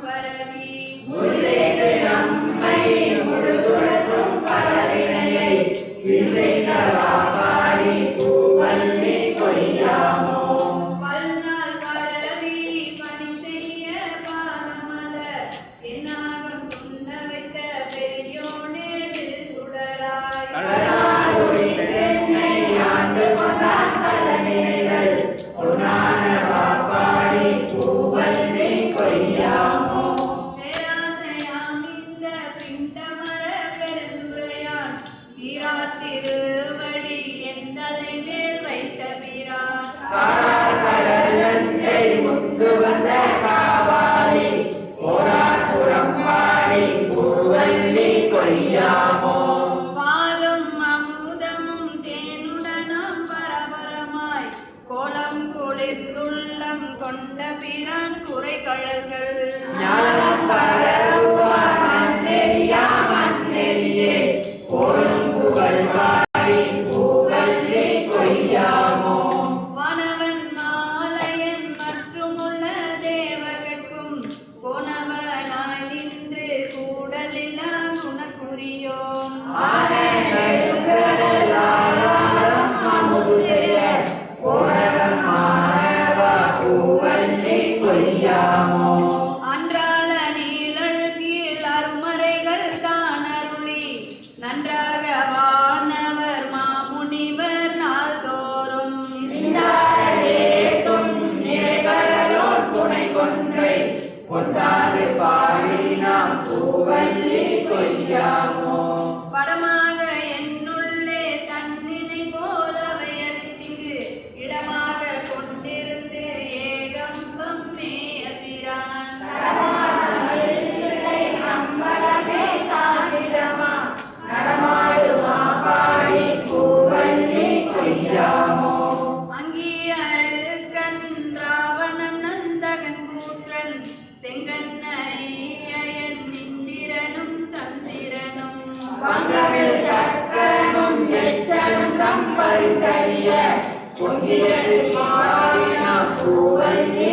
பரவி முல்லைக்கு நம்மை முழுதுணர்த்தும் பரவினையை பிள்ளைக வாடி பூவல்லி கொய்யாமோ பல்நாள் பரவி பணி செய்ய பாதமலர் என்னாகம் துண்ண வைத்த பெரியோனே சுடராய் கடலாருடி தென்னை ஆண்டு கொண்டான் கலவினைகள் பொன்னான வாடி பூவல்லி கொய்யாமோ பேராசையாம் இந்த பிண்டமர பெருந்துரையான் திருவடி எந்தலை மேல் வைத்த பிரான் கடலந்தை முத்து வந்த காவாலி ஓரான் புறம் பாடி பூவல்லி கொய்யாமோ பாலும் அமுதமும் தேனுடனாம் பரபரமாய் கோலம் குளிர்ந்துள்ளம் கொண்ட பிரான் குறைகழல்கள் ஞானம் பரவுவார் மண்ணெறியா மண்ணெறியே போலும் புகழ் பாடி பூவல்லி கொய்யாமோ வானவன் மாலையன் மற்றுமுள்ள தேவர்கட்கும் போனவனாய் நின்று கூடலில்லா குணக்குரியோன் பூவல்லி கொய்யாமோ அன்றால நீழல் கீழ் அருமறைகள் காணருளி நன்றாக வானவர் மாமுனிவர் நாள்தோறும் துணை கொன்றை கொண்டாடு பாடி நாம் பூவல்லி கொய்யாமோ படமாக என்னுள்ளே தன்னினை போலவை அளித்திங்கு இடமாக கொண்டிருந்து ஏகம்பம் மேய பிரான் நடமாடுமா பாடி பூவல்லி கொய்யாமோ அங்கீயருக்கன் ராவணன் நந்தகன் கூற்றன் செங்கன்னரியன் இந்திரனும் சந்திரனும் பங்கமில் சக்கரனும் எச்சனும் தம் பரிசறிய பொங்கியது பாடி நாம் பூவல்லி